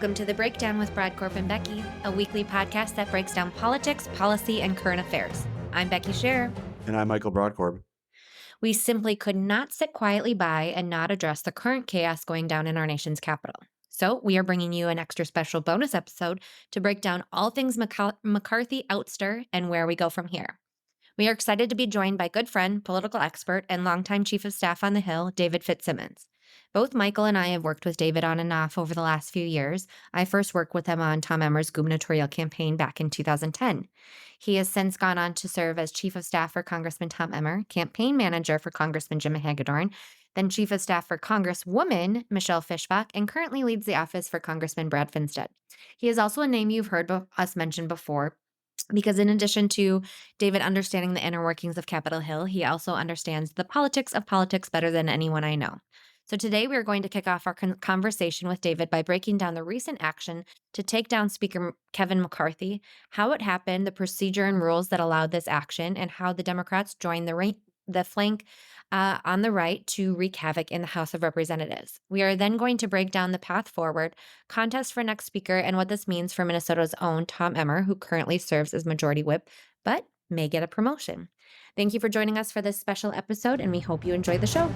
Welcome to The Breakdown with Brodkorb and Becky, a weekly podcast that breaks down politics, policy, and current affairs. I'm Becky Scherr. And I'm Michael Brodkorb. We simply could not sit quietly by and not address the current chaos going down in our nation's capital. So we are bringing you an extra special bonus episode to break down all things McCarthy ouster and where we go from here. We are excited to be joined by good friend, political expert, and longtime Chief of Staff on the Hill, David FitzSimmons. Both Michael and I have worked with David on and off over the last few years. I first worked with him on Tom Emmer's gubernatorial campaign back in 2010. He has since gone on to serve as Chief of Staff for Congressman Tom Emmer, campaign manager for Congressman Jim Hagedorn, then Chief of Staff for Congresswoman Michelle Fischbach, and currently leads the office for Congressman Brad Finstad. He is also a name you've heard us mention before, because in addition to David understanding the inner workings of Capitol Hill, he also understands the politics of politics better than anyone I know. So today we are going to kick off our conversation with David by breaking down the recent action to take down Speaker Kevin McCarthy, how it happened, the procedure and rules that allowed this action, and how the Democrats joined the flank on the right to wreak havoc in the House of Representatives. We are then going to break down the path forward, contest for next speaker, and what this means for Minnesota's own Tom Emmer, who currently serves as Majority Whip, but may get a promotion. Thank you for joining us for this special episode, and we hope you enjoy the show.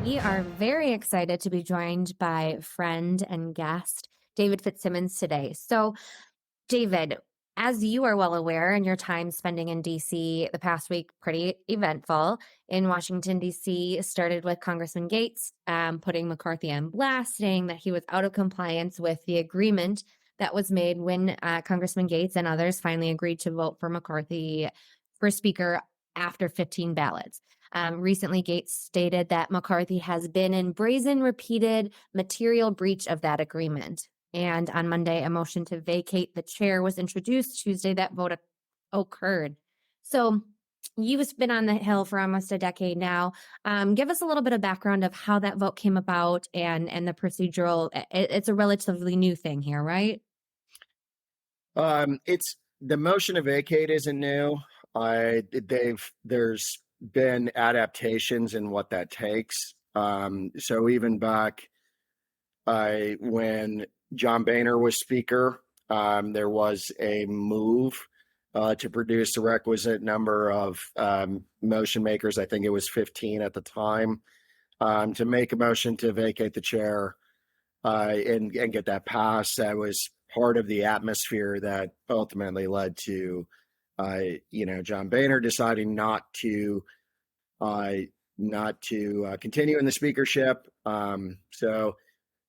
We are very excited to be joined by friend and guest David FitzSimmons today. So, David, as you are well aware, in your time spending in D.C. the past week, pretty eventful. In Washington, D.C., started with Congressman Gaetz putting McCarthy on blast, saying that he was out of compliance with the agreement that was made when Congressman Gaetz and others finally agreed to vote for McCarthy for Speaker after 15 ballots. Recently, Gaetz stated that McCarthy has been in brazen, repeated material breach of that agreement. And on Monday, a motion to vacate the chair was introduced. Tuesday, that vote occurred. So you've been on the Hill for almost a decade now. Give us a little bit of background of how that vote came about and the procedural. It's a relatively new thing here, right? It's the motion to vacate isn't new. There's been adaptations in what that takes. So even back when John Boehner was Speaker, there was a move to produce the requisite number of motion makers. I think it was 15 at the time, to make a motion to vacate the chair and get that passed. That was part of the atmosphere that ultimately led to John Boehner deciding not to continue in the speakership. So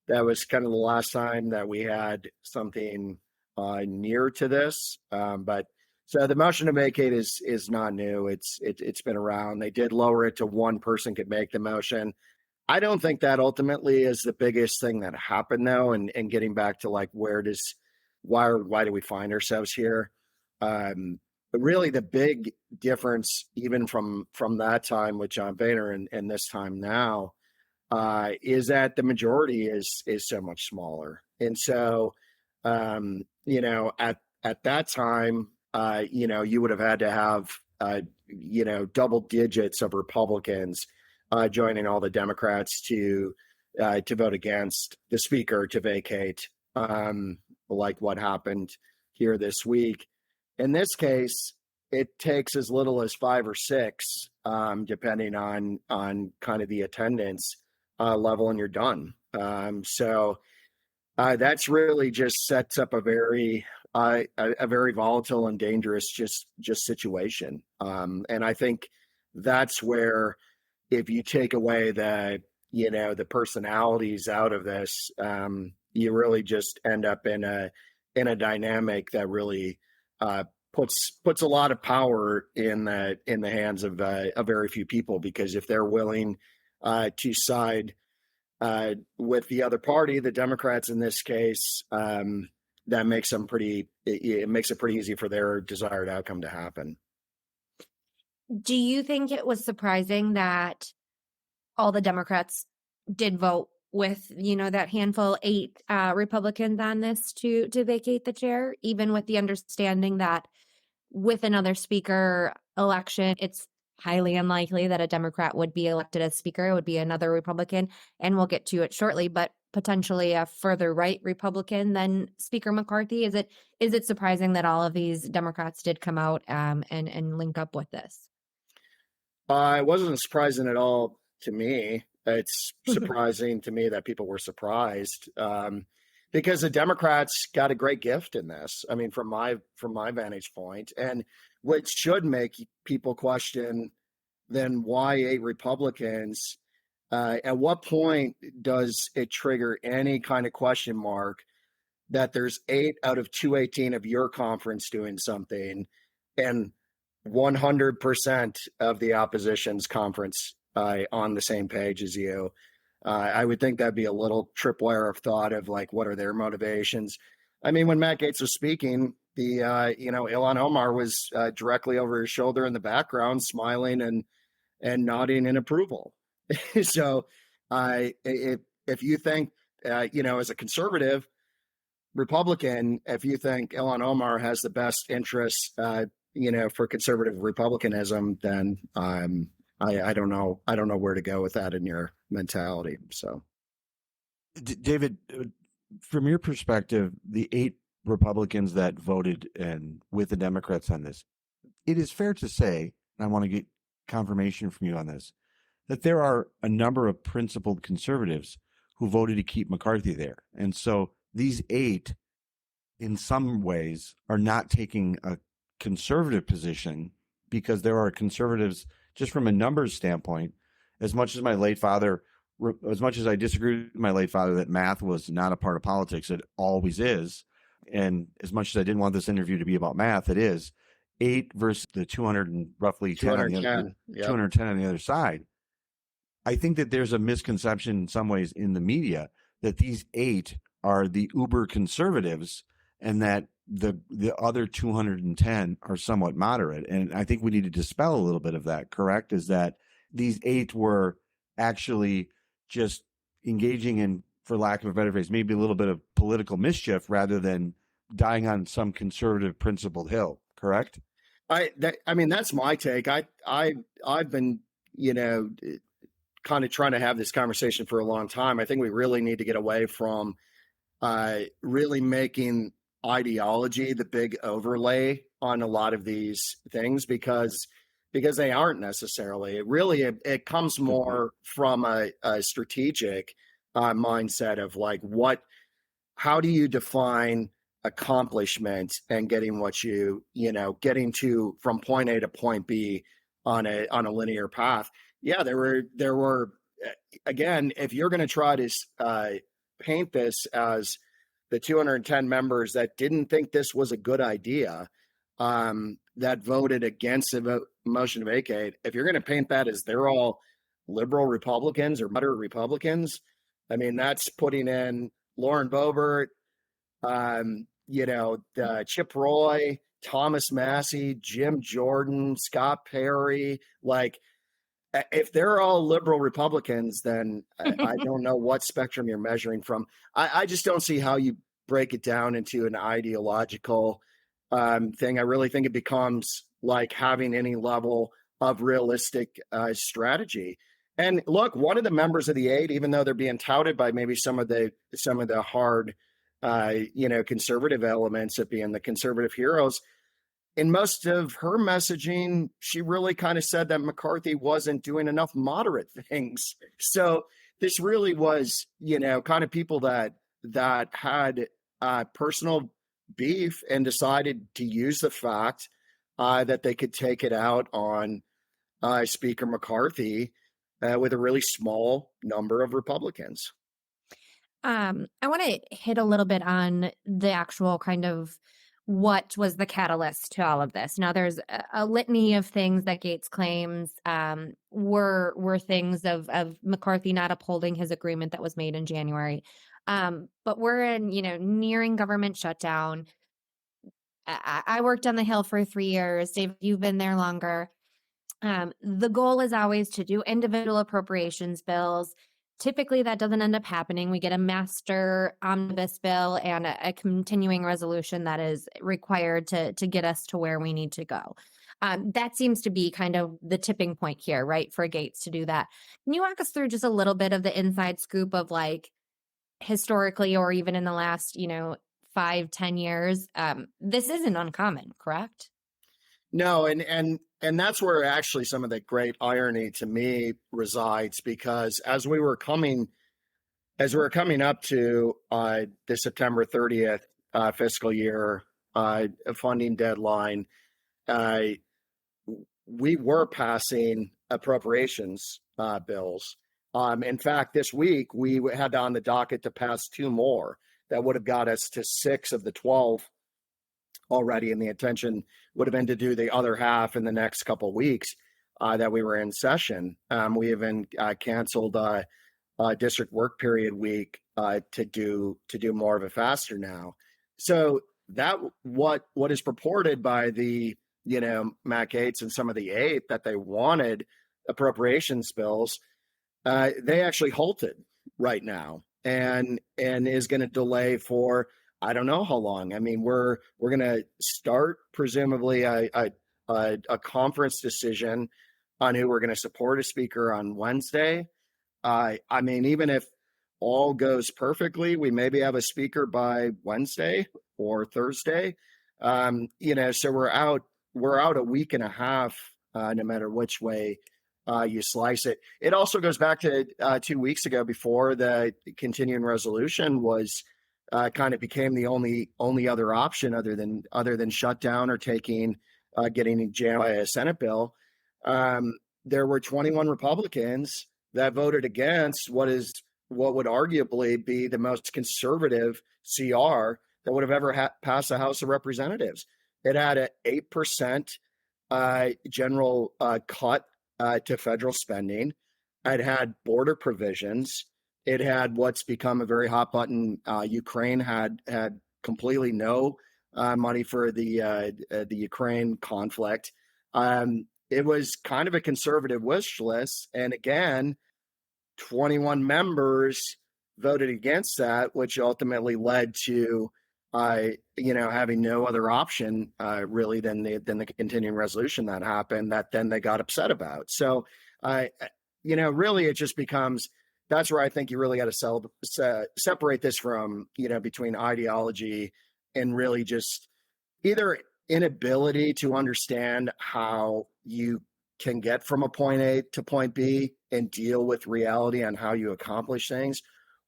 that was kind of the last time that we had something near to this. But so the motion to vacate is not new. It's been around. They did lower it to one person could make the motion. I don't think that ultimately is the biggest thing that happened though. And getting back to like why do we find ourselves here? But really the big difference, even from that time with John Boehner and this time now, is that the majority is so much smaller. And so, at that time, you would have had to have, double digits of Republicans joining all the Democrats to vote against the speaker to vacate, like what happened here this week. In this case, it takes as little as 5 or 6, depending on kind of the attendance level, and you're done. So that's really just sets up a very volatile and dangerous just situation. And I think that's where, if you take away the personalities out of this, you really just end up in a dynamic that really puts a lot of power in the hands of very few people, because if they're willing to side with the other party, the Democrats in this case, that makes it pretty easy for their desired outcome to happen. Do you think it was surprising that all the Democrats did vote with, that handful, 8 Republicans on this to vacate the chair, even with the understanding that with another speaker election, it's highly unlikely that a Democrat would be elected as speaker. It would be another Republican, and we'll get to it shortly. But potentially a further right Republican than Speaker McCarthy? Is it surprising that all of these Democrats did come out and link up with this? It wasn't surprising at all to me. It's surprising to me that people were surprised, because the Democrats got a great gift in this. I mean, from my vantage point, and what should make people question, then why 8 Republicans? At what point does it trigger any kind of question mark that there's 8 out of 218 of your conference doing something, and 100% of the opposition's conference on the same page as you? I would think that'd be a little tripwire of thought of like, what are their motivations? I mean, when Matt Gaetz was speaking, Ilhan Omar was directly over his shoulder in the background, smiling and nodding in approval. So, if you think, as a conservative Republican, if you think Ilhan Omar has the best interests, for conservative Republicanism, then I don't know. I don't know where to go with that in your mentality. So, David, from your perspective, the 8 Republicans that voted and with the Democrats on this, it is fair to say, and I want to get confirmation from you on this, that there are a number of principled conservatives who voted to keep McCarthy there. And so these 8, in some ways, are not taking a conservative position because there are conservatives, just from a numbers standpoint. As much as I disagree with my late father that math was not a part of politics, it always is. And as much as I didn't want this interview to be about math, it is. 8 versus the 200 and roughly 10 on the other, 210 on the other side. I think that there's a misconception in some ways in the media that these 8 are the uber conservatives and that the other 210 are somewhat moderate. And I think we need to dispel a little bit of that, correct? Is that these 8 were actually just engaging in, for lack of a better phrase, maybe a little bit of political mischief rather than dying on some conservative principled hill, correct? That's my take. I've been, kind of trying to have this conversation for a long time. I think we really need to get away from really making ideology the big overlay on a lot of these things, because they aren't necessarily. It comes more from a strategic mindset of like, how do you define accomplishment and getting getting to from point A to point B on a linear path. Yeah, there were again, if you're going to try to paint this as the 210 members that didn't think this was a good idea, that voted against the motion to vacate, if you're going to paint that as they're all liberal Republicans or moderate Republicans, I mean, that's putting in Lauren Boebert, Chip Roy, Thomas Massey, Jim Jordan, Scott Perry. Like, if they're all liberal Republicans, then I don't know what spectrum you're measuring from. I just don't see how you break it down into an ideological thing. I really think it becomes like having any level of realistic strategy. And look, one of the members of the 8, even though they're being touted by maybe some of the hard, conservative elements of being the conservative heroes, in most of her messaging, she really kind of said that McCarthy wasn't doing enough moderate things. So this really was, kind of people that had personal beef and decided to use the fact that they could take it out on Speaker McCarthy with a really small number of Republicans. I want to hit a little bit on the actual kind of what was the catalyst to all of this. Now, there's a litany of things that Gaetz claims were things of McCarthy not upholding his agreement that was made in January. But we're in, nearing government shutdown. I worked on the Hill for 3 years. Dave, you've been there longer. The goal is always to do individual appropriations bills. Typically, that doesn't end up happening. We get a master omnibus bill and a continuing resolution that is required to get us to where we need to go. That seems to be kind of the tipping point here, right, for Gaetz to do that. Can you walk us through just a little bit of the inside scoop of like historically, or even in the last, 5-10 years, this isn't uncommon, correct? No, and that's where actually some of the great irony to me resides, because as we were coming up to the September 30th fiscal year funding deadline, uh, we were passing appropriations bills. In fact, this week we had on the docket to pass two more that would have got us to 6 of the 12 already, and the intention would have been to do the other half in the next couple of weeks that we were in session. We even canceled district work period week to do more of it faster now. So that what is purported by the Matt Gaetz and some of the eight, that they wanted appropriations bills, they actually halted right now, and is going to delay for I don't know how long. I mean, we're going to start presumably a conference decision on who we're going to support as speaker on Wednesday. I mean, even if all goes perfectly, we maybe have a speaker by Wednesday or Thursday. So we're out a week and a half, no matter which way you slice it. It also goes back to 2 weeks ago, before the continuing resolution was kind of became the only other option other than shut down or getting in jail by a Senate bill. There were 21 Republicans that voted against what would arguably be the most conservative CR that would have ever passed the House of Representatives. It had an 8% general cut to federal spending. It had border provisions. It had what's become a very hot button. Ukraine had completely no money for the Ukraine conflict. It was kind of a conservative wish list, and again, 21 members voted against that, which ultimately led to having no other option really than the continuing resolution that happened, that then they got upset about. So really it just becomes, that's where I think you really got to separate this from between ideology and really just either inability to understand how you can get from a point A to point B and deal with reality on how you accomplish things,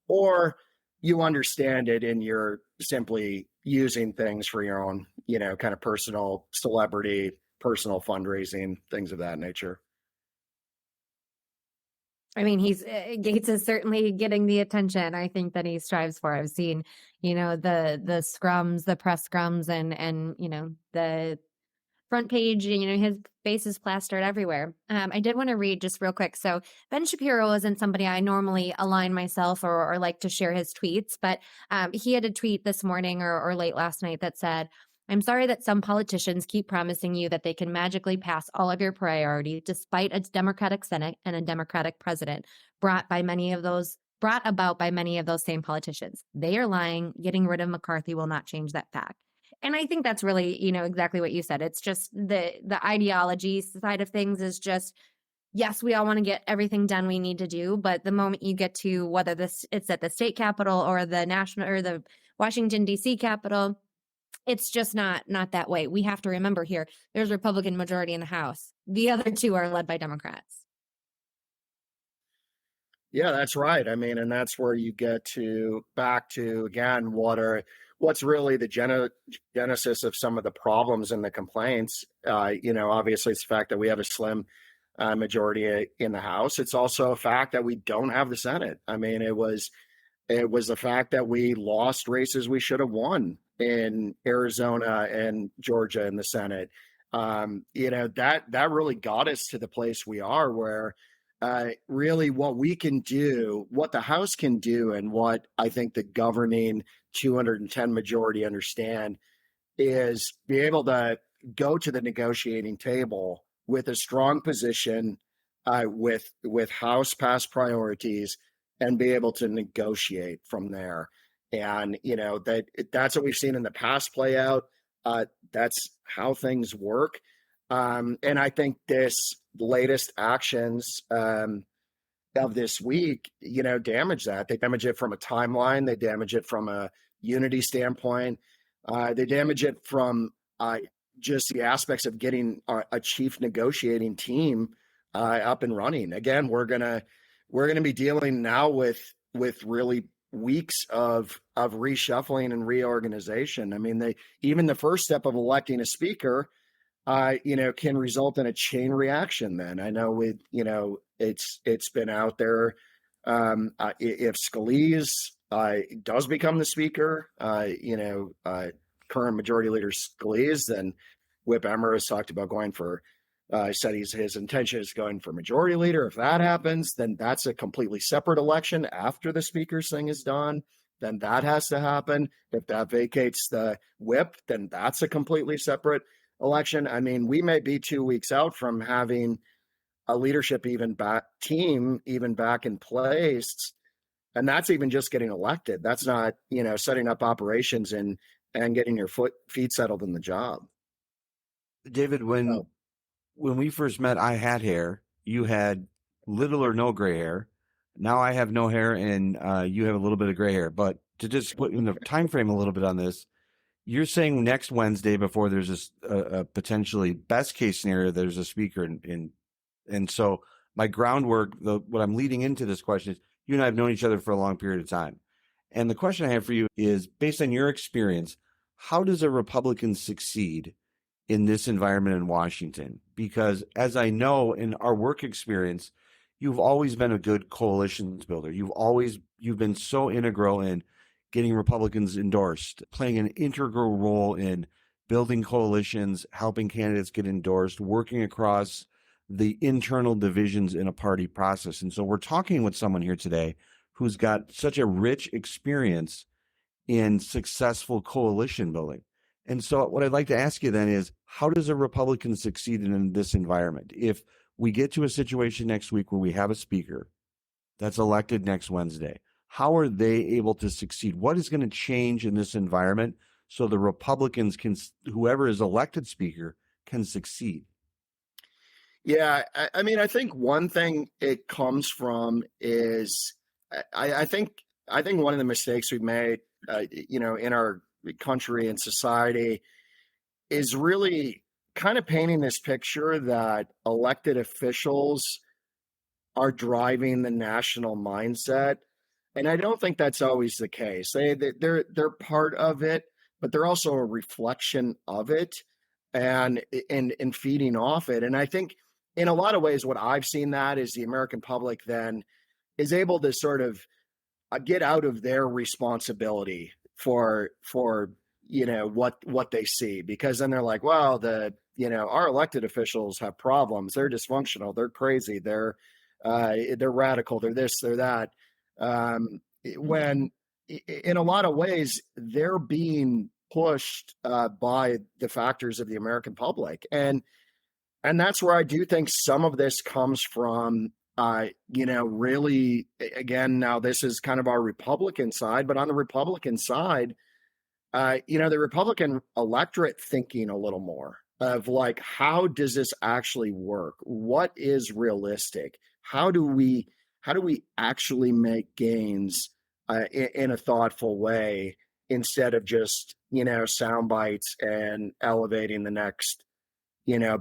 or you understand it and you're simply using things for your own, kind of personal celebrity, personal fundraising, things of that nature. I mean, Gaetz is certainly getting the attention I think that he strives for. I've seen, the scrums, the press scrums, and the front page, his face is plastered everywhere. I did want to read just real quick. So Ben Shapiro isn't somebody I normally align myself or like to share his tweets, but he had a tweet this morning or late last night that said, "I'm sorry that some politicians keep promising you that they can magically pass all of your priorities despite a Democratic Senate and a Democratic president brought about by many of those same politicians. They are lying. Getting rid of McCarthy will not change that fact." And I think that's really, exactly what you said. It's just the ideology side of things is just, yes, we all want to get everything done we need to do, but the moment you get to whether it's at the state capitol or the national or the Washington D.C. capitol, it's just not that way. We have to remember here, there's a Republican majority in the House. The other two are led by Democrats. Yeah, that's right. I mean, and that's where you get back to again, what's really the genesis of some of the problems and the complaints. Obviously it's the fact that we have a slim majority in the House. It's also a fact that we don't have the Senate. I mean, it was the fact that we lost races we should have won in Arizona and Georgia in the Senate. That really got us to the place we are, where really what we can do, what the House can do, and what I think the governing 210 majority understand is be able to go to the negotiating table with a strong position, with House passed priorities, and be able to negotiate from there. And that's what we've seen in the past play out. That's how things work. And I think this latest actions, of this week, damage that. They damage it from a timeline. They damage it from a unity standpoint. They damage it from just the aspects of getting a chief negotiating team up and running. Again, we're gonna be dealing now with really weeks of reshuffling and reorganization. I mean, even the first step of electing a speaker, can result in a chain reaction. Then I know it's been out there. If Scalise does become the speaker, current Majority Leader Scalise, then Whip Emmer has talked about going for. Said his intention is going for Majority Leader. If that happens, then that's a completely separate election after the speaker's thing is done. Then that has to happen. If that vacates the whip, then that's a completely separate election. I mean, we may be 2 weeks out from having a leadership team back in place, and that's even just getting elected. That's not setting up operations and getting your feet settled in the job. David, when we first met, I had hair. You had little or no gray hair. Now I have no hair, and you have a little bit of gray hair. But to just put in the time frame a little bit on this, you're saying next Wednesday, before there's a potentially best case scenario, there's a speaker and so my groundwork, what I'm leading into this question is, you and I have known each other for a long period of time. And the question I have for you is, based on your experience, how does a Republican succeed in this environment in Washington? Because as I know in our work experience, you've always been a good coalitions builder. You've been so integral in getting Republicans endorsed, playing an integral role in building coalitions, helping candidates get endorsed, working across the internal divisions in a party process. And so we're talking with someone here today who's got such a rich experience in successful coalition building. And so what I'd like to ask you then is, how does a Republican succeed in this environment? If we get to a situation next week where we have a speaker that's elected next Wednesday, how are they able to succeed? What is going to change in this environment so the Republicans whoever is elected speaker, can succeed? Yeah, I mean, I think one thing it comes from is I think one of the mistakes we've made, in our country and society, is really kind of painting this picture that elected officials are driving the national mindset. And I don't think that's always the case. They're part of it, but they're also a reflection of it and feeding off it. And I think in a lot of ways, what I've seen that is the American public then is able to sort of get out of their responsibility for what they see, because then they're like, well, our elected officials have problems. They're dysfunctional. They're crazy. They're radical. They're this, they're that. When in a lot of ways, they're being pushed by the factors of the American public. And that's where I do think some of this comes from, really, again, now this is kind of our Republican side, but on the Republican side, the Republican electorate thinking a little more of like, how does this actually work? What is realistic? How do we actually make gains in a thoughtful way, instead of just, sound bites and elevating the next,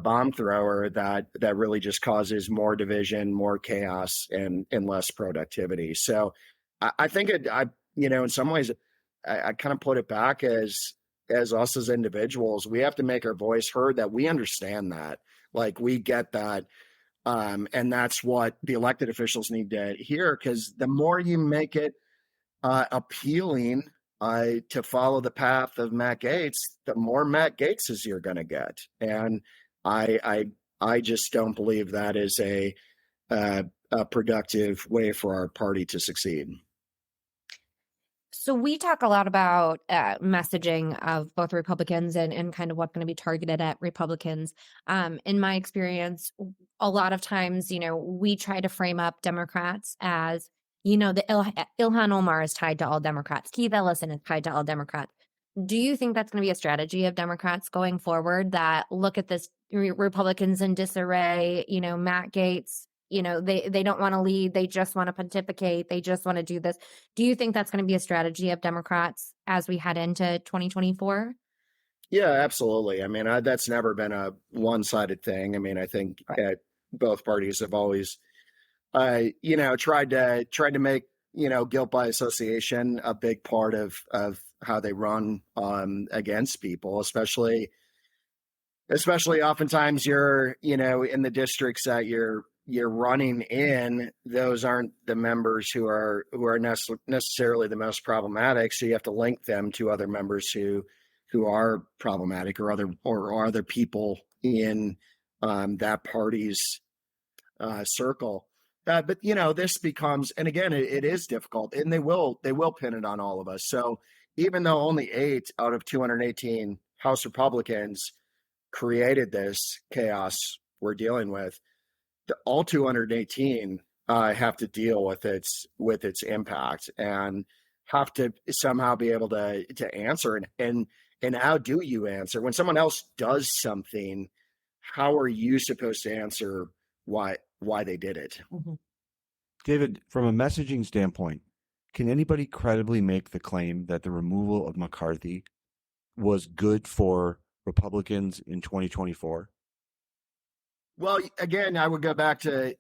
bomb thrower that really just causes more division, more chaos, and less productivity. So I think in some ways, I kind of put it back as us as individuals, we have to make our voice heard, that we understand that, like, we get that. And that's what the elected officials need to hear, because the more you make it appealing to follow the path of Matt Gaetz, the more Matt Gaetzes you're going to get. And I just don't believe that is a productive way for our party to succeed. So we talk a lot about messaging of both Republicans and kind of what's going to be targeted at Republicans. In my experience, a lot of times, we try to frame up Democrats as, the Ilhan Omar is tied to all Democrats. Keith Ellison is tied to all Democrats. Do you think that's going to be a strategy of Democrats going forward, that look at this Republicans in disarray, Matt Gaetz, they don't want to lead. They just want to pontificate. They just want to do this. Do you think that's going to be a strategy of Democrats as we head into 2024? Yeah, absolutely. I mean, that's never been a one-sided thing. I mean, I think both parties have always, tried to make, guilt by association a big part of how they run against people, especially oftentimes you're, in the districts that you're running in, those aren't the members who are necessarily the most problematic. So you have to link them to other members who are problematic, or other people in that party's circle. But this becomes, and again, it is difficult, and they will pin it on all of us. So even though only 8 out of 218 House Republicans created this chaos we're dealing with, all 218 have to deal with its impact and have to somehow be able to answer. And how do you answer when someone else does something? How are you supposed to answer why they did it? Mm-hmm. David, from a messaging standpoint, can anybody credibly make the claim that the removal of McCarthy was good for Republicans in 2024? Well, again, I would go back to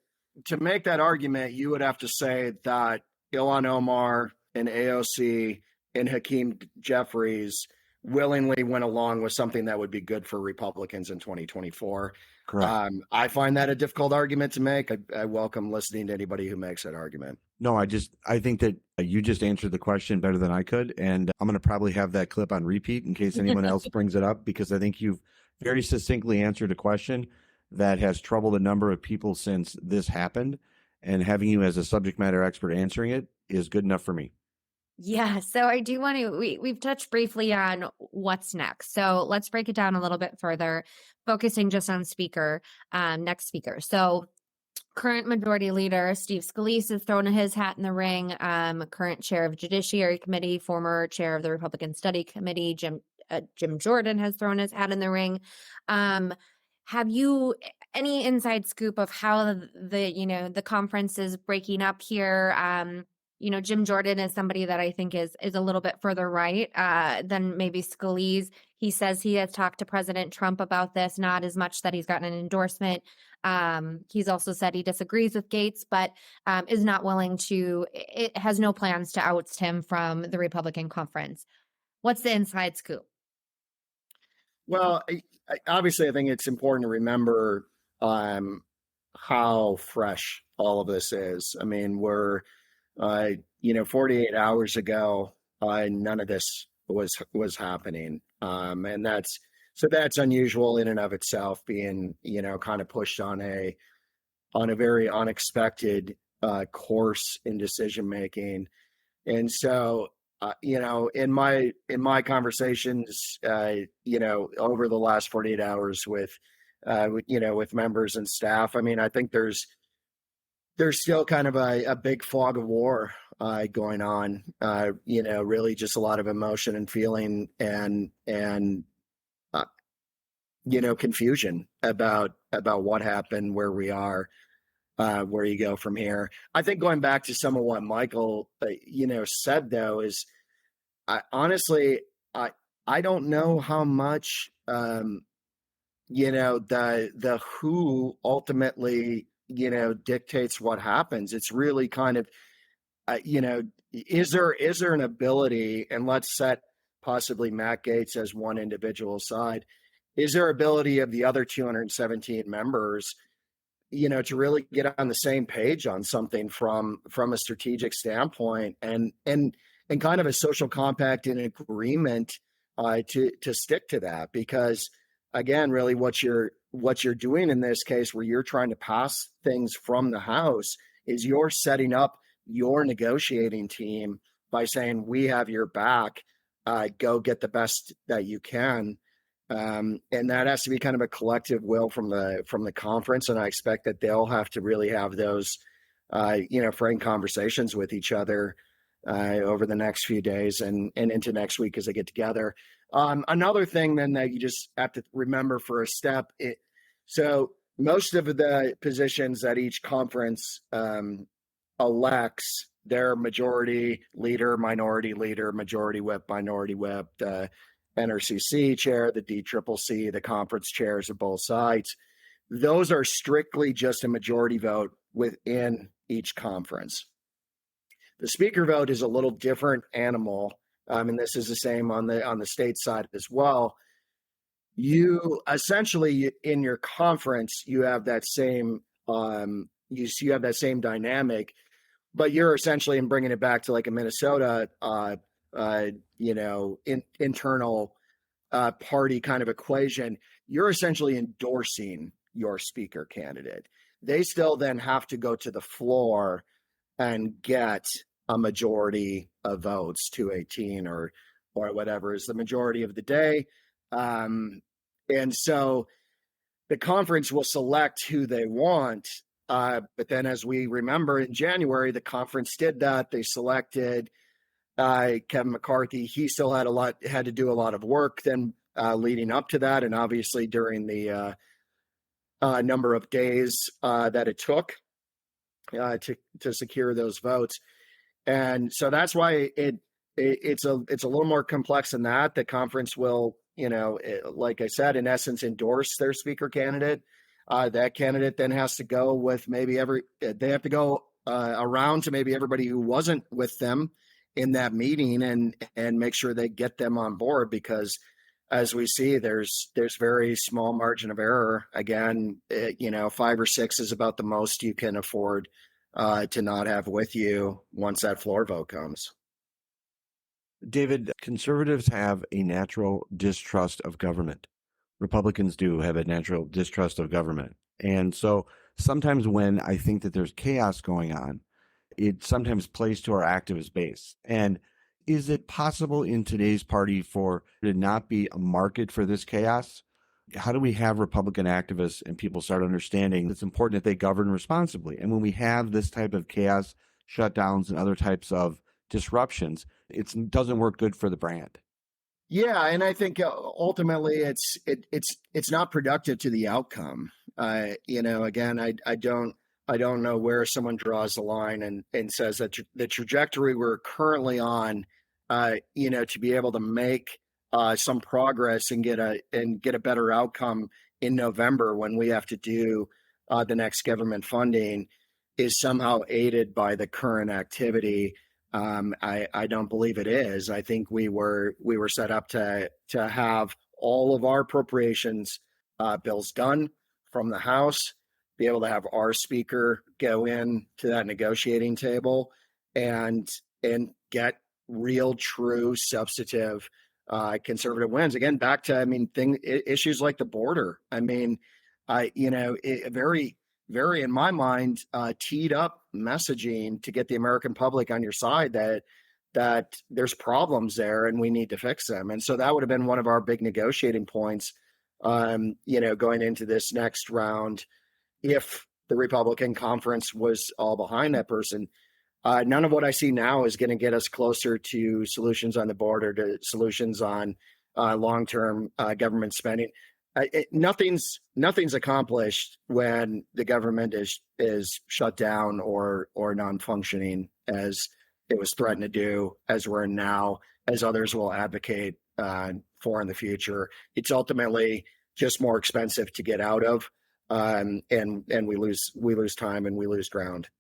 make that argument. You would have to say that Ilhan Omar and AOC and Hakeem Jeffries willingly went along with something that would be good for Republicans in 2024. Correct. I find that a difficult argument to make. I welcome listening to anybody who makes that argument. No, I think that you just answered the question better than I could. And I'm going to probably have that clip on repeat in case anyone else brings it up, because I think you've very succinctly answered a question that has troubled a number of people since this happened. And having you as a subject matter expert answering it is good enough for me. Yeah, so I do want to, we've touched briefly on what's next. So let's break it down a little bit further, focusing just on next speaker. So current Majority Leader Steve Scalise has thrown his hat in the ring. Current Chair of Judiciary Committee, former Chair of the Republican Study Committee, Jim Jordan has thrown his hat in the ring. Have you any inside scoop of how the conference is breaking up here? Jim Jordan is somebody that I think is a little bit further right than maybe Scalise. He says he has talked to President Trump about this, not as much that he's gotten an endorsement. He's also said he disagrees with Gates, but is not willing to, it has no plans to oust him from the Republican conference. What's the inside scoop? Well, obviously, I think it's important to remember how fresh all of this is. I mean, we're 48 hours ago, none of this was happening. And that's unusual in and of itself, being, kind of pushed on a very unexpected course in decision making. And so, in my conversations, over the last 48 hours with members and staff, I mean, I think there's still kind of a big fog of war going on, really just a lot of emotion and feeling and confusion about what happened, where we are, where you go from here. I think going back to some of what Michael, said, though, is honestly, I don't know how much, the who ultimately, dictates what happens. It's really kind of, is there an ability, and let's set possibly Matt Gaetz as one individual side, is there ability of the other 217 members, to really get on the same page on something from a strategic standpoint and kind of a social compact and agreement to stick to that? Because again, really what you're doing in this case, where you're trying to pass things from the House, is you're setting up your negotiating team by saying, we have your back, go get the best that you can. And that has to be kind of a collective will from the conference. And I expect that they'll have to really have those, frank conversations with each other over the next few days and into next week as they get together. Another thing then that you just have to remember for a step, so most of the positions that each conference elects, their majority leader, majority whip, minority whip, the NRCC chair, the DCCC, the conference chairs of both sides. Those are strictly just a majority vote within each conference. The speaker vote is a little different animal, and this is the same on the state side as well. You essentially, in your conference, you have that same you have that same dynamic, but you're essentially, in bringing it back to like a Minnesota, internal party kind of equation, you're essentially endorsing your speaker candidate. They still then have to go to the floor and get a majority of votes, 218 or whatever is the majority of the day. And so the conference will select who they want. But then, as we remember, in January, the conference did that. They selected Kevin McCarthy. He still had to do a lot of work then leading up to that, and obviously during the number of days that it took to secure those votes. And so that's why it's a little more complex than that. The conference will, like I said, in essence, endorse their speaker candidate. That candidate then has to go with they have to go around to maybe everybody who wasn't with them in that meeting and make sure they get them on board, because as we see, there's very small margin of error. Again, 5 or 6 is about the most you can afford to not have with you once that floor vote comes. David, conservatives have a natural distrust of government. Republicans do have a natural distrust of government. And so sometimes when I think that there's chaos going on, it sometimes plays to our activist base. And is it possible in today's party for there to not be a market for this chaos? How do we have Republican activists and people start understanding it's important that they govern responsibly? And when we have this type of chaos, shutdowns, and other types of disruptions, it doesn't work good for the brand. Yeah, and I think ultimately it's not productive to the outcome. Again, I don't know where someone draws the line and says that the trajectory we're currently on, to be able to make some progress and get a better outcome in November when we have to do the next government funding, is somehow aided by the current activity. I don't believe it is. I think we were set up to have all of our appropriations bills done from the House, be able to have our speaker go in to that negotiating table and get real, true, substantive conservative wins. Again, back to issues like the border. Very, in my mind, teed up messaging to get the American public on your side that there's problems there and we need to fix them. And so that would have been one of our big negotiating points, going into this next round, if the Republican conference was all behind that person. None of what I see now is going to get us closer to solutions on the border, to solutions on long-term government spending. Nothing's accomplished when the government is shut down or non-functioning, as it was threatened to do, as we're in now, as others will advocate for in the future. It's ultimately just more expensive to get out of, and we lose time and we lose ground.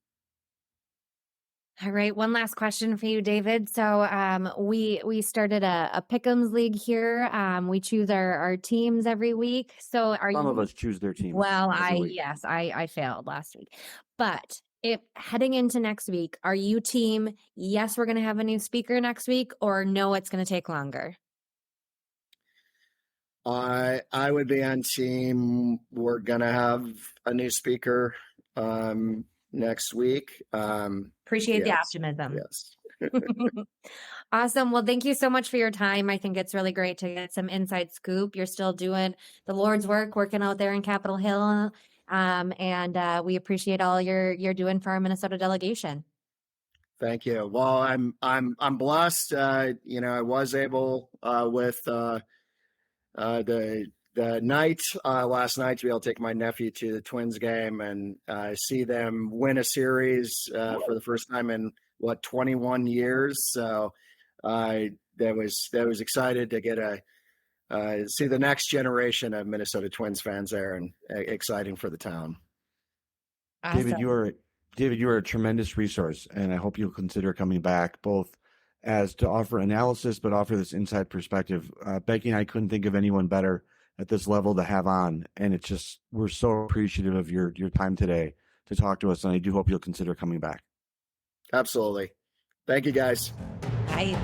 All right, one last question for you, David. So we started a Pick'ems league here. We choose our teams every week. So Some of us choose their teams. Well, I failed last week. But if heading into next week, are you team, yes, we're going to have a new speaker next week, or no, it's going to take longer? I would be on team, we're going to have a new speaker next week. Appreciate the optimism. Yes. Awesome. Well, thank you so much for your time. I think it's really great to get some inside scoop. You're still doing the Lord's work, working out there in Capitol Hill. And we appreciate all you're doing for our Minnesota delegation. Thank you. Well, I'm blessed. I was able with the the night last night to be able to take my nephew to the Twins game and see them win a series for the first time in 21 years. So that was excited to get a see the next generation of Minnesota Twins fans there, and exciting for the town. David, you Awesome. are David, you are a tremendous resource, and I hope you'll consider coming back, both as to offer analysis, but offer this inside perspective. Becky and I couldn't think of anyone better at this level to have on, and it's just we're so appreciative of your time today to talk to us, and I do hope you'll consider coming back. Absolutely. Thank you, guys. I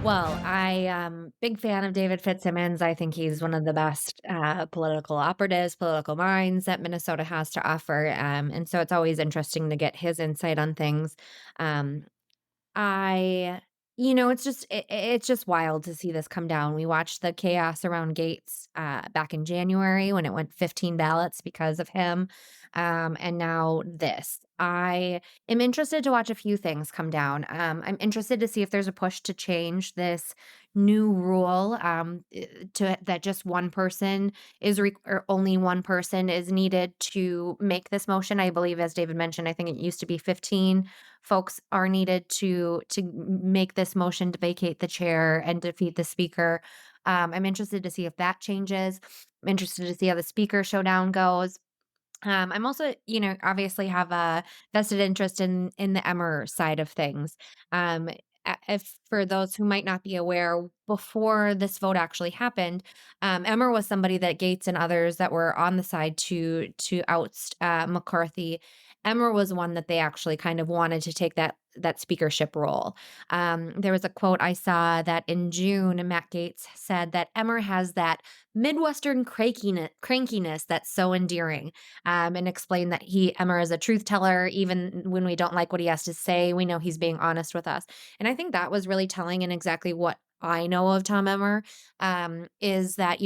Well, big fan of David FitzSimmons. I think he's one of the best political operatives, political minds that Minnesota has to offer. And so it's always interesting to get his insight on things. Um, I it's just wild to see this come down. We watched the chaos around Gates back in January when it went 15 ballots because of him. And now this. I am interested to watch a few things come down. I'm interested to see if there's a push to change this new rule to that just one person or only one person is needed to make this motion. I believe, as David mentioned, I think it used to be 15 folks are needed to make this motion to vacate the chair and defeat the speaker. I'm interested to see if that changes. I'm interested to see how the speaker showdown goes. I'm also, obviously have a vested interest in the Emmer side of things. Um, if for those who might not be aware, before this vote actually happened, Emmer was somebody that Gates and others that were on the side to oust McCarthy. Emmer was one that they actually kind of wanted to take that speakership role. There was a quote I saw that in June, Matt Gaetz said that Emmer has that Midwestern crankiness that's so endearing, and explained that Emmer is a truth teller. Even when we don't like what he has to say, we know he's being honest with us. And I think that was really telling and exactly what I know of Tom Emmer, is that,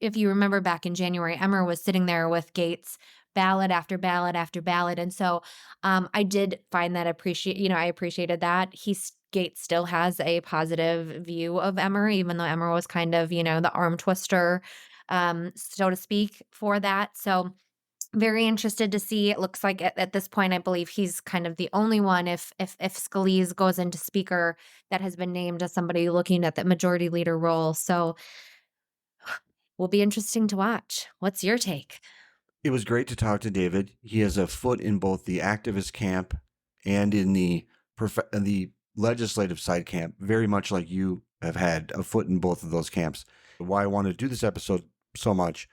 if you remember back in January, Emmer was sitting there with Gates ballot after ballot after ballot. And so I did find that I appreciated that. Gates still has a positive view of Emmer, even though Emmer was kind of, the arm twister, so to speak, for that. So very interested to see. It looks like at this point, I believe he's kind of the only one, if Scalise goes into speaker, that has been named as somebody looking at the majority leader role. So will be interesting to watch. What's your take? It was great to talk to David. He has a foot in both the activist camp and in the legislative side camp, very much like you have had a foot in both of those camps. Why I wanted to do this episode so much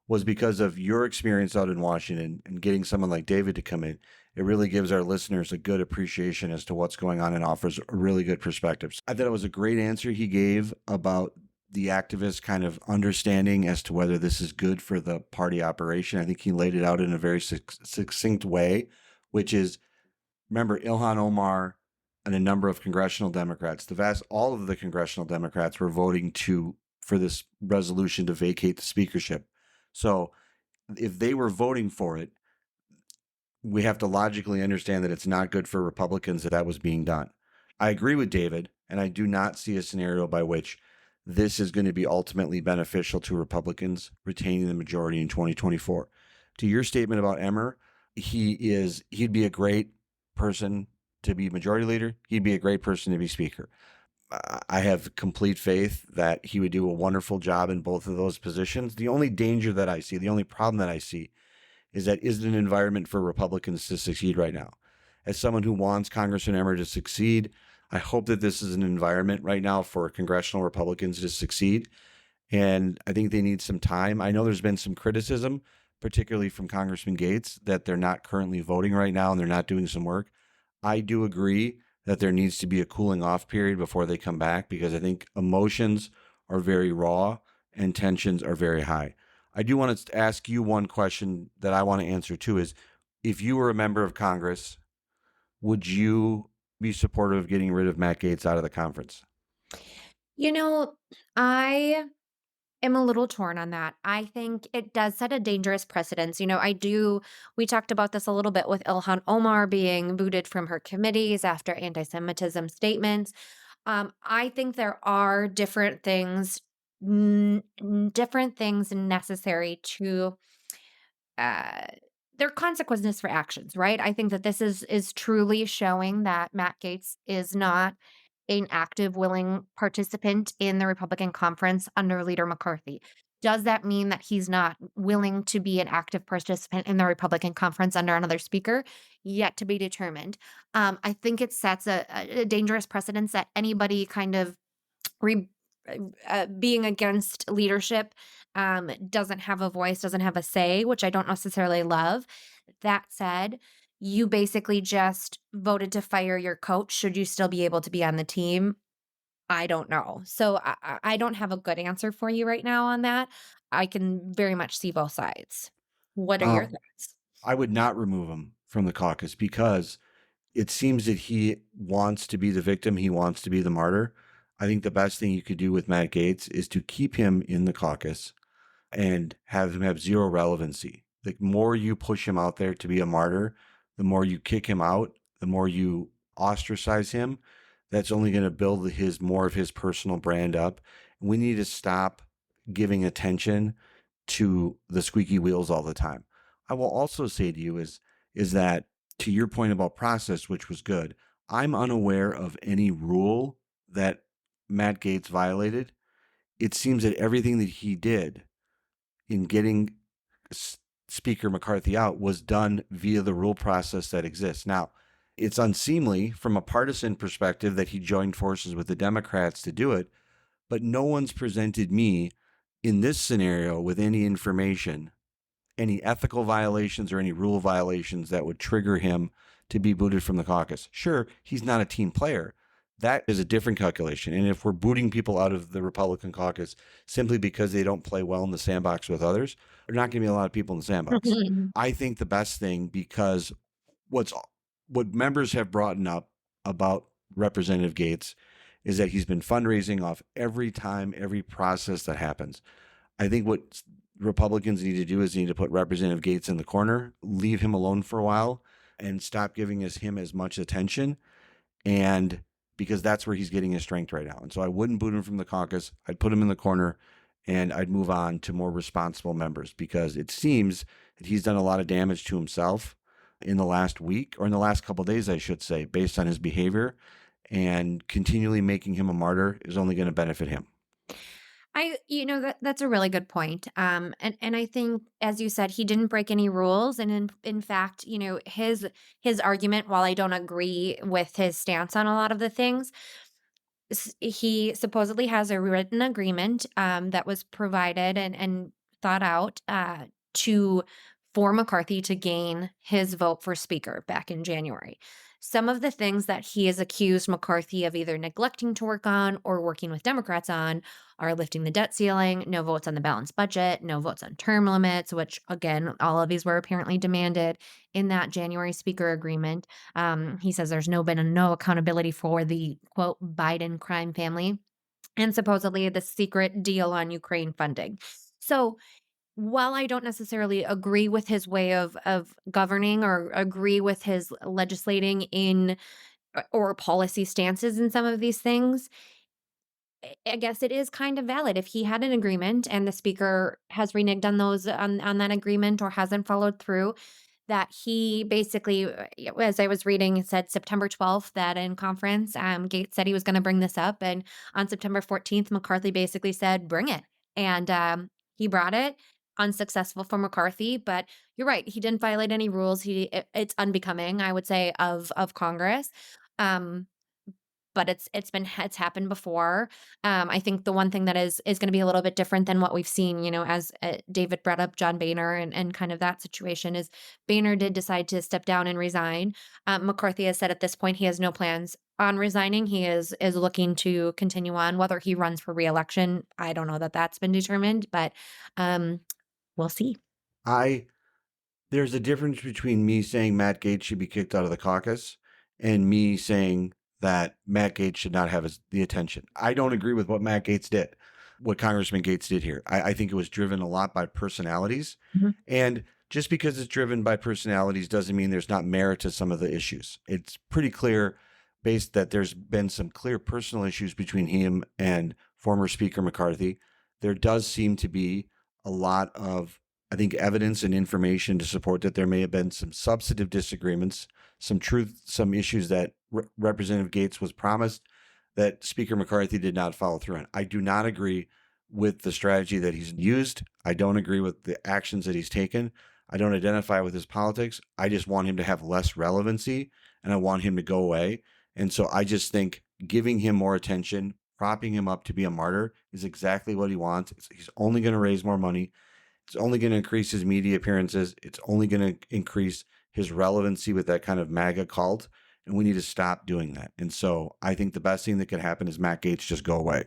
was because of your experience out in Washington and getting someone like David to come in. It really gives our listeners a good appreciation as to what's going on and offers a really good perspective. I thought it was a great answer he gave about the activist kind of understanding as to whether this is good for the party operation. I think he laid it out in a very succinct way, which is, remember, Ilhan Omar and a number of congressional Democrats, all of the congressional Democrats were voting for this resolution to vacate the speakership. So if they were voting for it, we have to logically understand that it's not good for Republicans that was being done. I agree with David, and I do not see a scenario by which this is going to be ultimately beneficial to Republicans retaining the majority in 2024. To your statement about Emmer, he'd be a great person to be majority leader. He'd be a great person to be speaker. I have complete faith that he would do a wonderful job in both of those positions. The only danger that I see, the only problem that I see, is that isn't an environment for Republicans to succeed right now. As someone who wants Congressman Emmer to succeed, I hope that this is an environment right now for congressional Republicans to succeed. And I think they need some time. I know there's been some criticism, particularly from Congressman Gates, that they're not currently voting right now and they're not doing some work. I do agree that there needs to be a cooling off period before they come back, because I think emotions are very raw and tensions are very high. I do want to ask you one question that I want to answer too, is if you were a member of Congress, would you be supportive of getting rid of Matt Gaetz out of the conference? I am a little torn on that. I think it does set a dangerous precedence. We talked about this a little bit with Ilhan Omar being booted from her committees after anti-Semitism statements. I think there are different things different things necessary to uh there are consequences for actions, right? I think that this is truly showing that Matt Gaetz is not an active, willing participant in the Republican conference under Leader McCarthy. Does that mean that he's not willing to be an active participant in the Republican conference under another speaker? Yet to be determined. I think it sets a dangerous precedence that anybody kind of re- being against leadership doesn't have a voice, doesn't have a say, which I don't necessarily love. That said, you basically just voted to fire your coach. Should you still be able to be on the team? I don't know. So I don't have a good answer for you right now on that. I can very much see both sides. What are your Um, thoughts? I would not remove him from the caucus because it seems that he wants to be the victim. He wants to be the martyr. I think the best thing you could do with Matt Gaetz is to keep him in the caucus and have him have zero relevancy. The more you push him out there to be a martyr, the more you kick him out, the more you ostracize him. That's only going to build more of his personal brand up. We need to stop giving attention to the squeaky wheels all the time. I will also say to you is that, to your point about process, which was good, I'm unaware of any rule that Matt Gaetz violated. It seems that everything that he did in getting Speaker McCarthy out was done via the rule process that exists. Now, it's unseemly from a partisan perspective that he joined forces with the Democrats to do it, but no one's presented me in this scenario with any information, any ethical violations or any rule violations that would trigger him to be booted from the caucus. Sure, he's not a team player. That is a different calculation. And if we're booting people out of the Republican caucus simply because they don't play well in the sandbox with others, there are not going to be a lot of people in the sandbox. I think the best thing, because what members have brought up about Representative Gaetz is that he's been fundraising off every process that happens. I think what Republicans need to do is need to put Representative Gaetz in the corner, leave him alone for a while, and stop giving him as much attention. And because that's where he's getting his strength right now. And so I wouldn't boot him from the caucus. I'd put him in the corner and I'd move on to more responsible members, because it seems that he's done a lot of damage to himself in the last week, or in the last couple of days, I should say, based on his behavior, and continually making him a martyr is only going to benefit him. That's a really good point. And I think, as you said, he didn't break any rules, and in fact, his argument, while I don't agree with his stance on a lot of the things, he supposedly has a written agreement that was provided and thought out to for McCarthy to gain his vote for Speaker back in January. Some of the things that he has accused McCarthy of either neglecting to work on or working with Democrats on are lifting the debt ceiling, no votes on the balanced budget, no votes on term limits, which, again, all of these were apparently demanded in that January Speaker agreement. He says there's been no accountability for the, quote, Biden crime family, and supposedly the secret deal on Ukraine funding. So while I don't necessarily agree with his way of governing or agree with his legislating in or policy stances in some of these things, I guess it is kind of valid if he had an agreement and the speaker has reneged on on that agreement or hasn't followed through, that he basically, as I was reading, said September 12th that in conference, Gates said he was going to bring this up. And on September 14th, McCarthy basically said, bring it. And he brought it. Unsuccessful for McCarthy, but you're right. He didn't violate any rules. It's unbecoming, I would say, of Congress. Um, but it's happened before. I think the one thing that is going to be a little bit different than what we've seen, as David brought up John Boehner and kind of that situation, is Boehner did decide to step down and resign. McCarthy has said at this point he has no plans on resigning. He is looking to continue on. Whether he runs for reelection, I don't know that that's been determined, but we'll see. There's a difference between me saying Matt Gaetz should be kicked out of the caucus and me saying that Matt Gaetz should not have the attention. I don't agree with what Matt Gaetz did, what Congressman Gaetz did here. I think it was driven a lot by personalities. Mhm. And just because it's driven by personalities doesn't mean there's not merit to some of the issues. It's pretty clear based that there's been some clear personal issues between him and former Speaker McCarthy. there does seem to be a lot of, I think, evidence and information to support that there may have been some substantive disagreements, some truth, some issues that Representative Gates was promised that Speaker McCarthy did not follow through on. I do not agree with the strategy that he's used. I don't agree with the actions that he's taken. I don't identify with his politics. I just want him to have less relevancy, and I want him to go away. And so I just think giving him more attention, propping him up to be a martyr is exactly what he wants. He's only going to raise more money. It's only going to increase his media appearances. It's only going to increase his relevancy with that kind of MAGA cult. And we need to stop doing that. And so I think the best thing that could happen is Matt Gaetz just go away.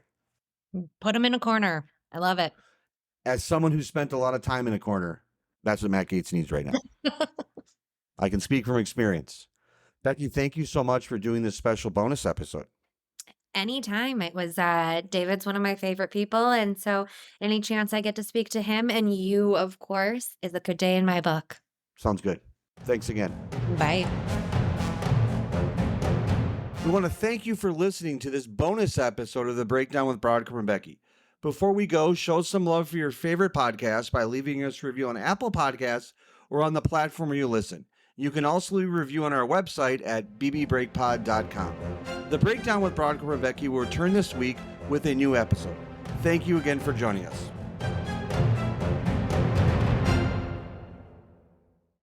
Put him in a corner. I love it. As someone who spent a lot of time in a corner, that's what Matt Gaetz needs right now. I can speak from experience. Becky, thank you so much for doing this special bonus episode. Anytime. It was David's one of my favorite people. And so any chance I get to speak to him and you, of course, is a good day in my book. Sounds good. Thanks again. Bye. We want to thank you for listening to this bonus episode of The Breakdown with Brodkorb and Becky. Before we go, show some love for your favorite podcast by leaving us a review on Apple Podcasts or on the platform where you listen. You can also leave a review on our website at bbreakpod.com. The Breakdown with Brodkorb and Becky will return this week with a new episode. Thank you again for joining us.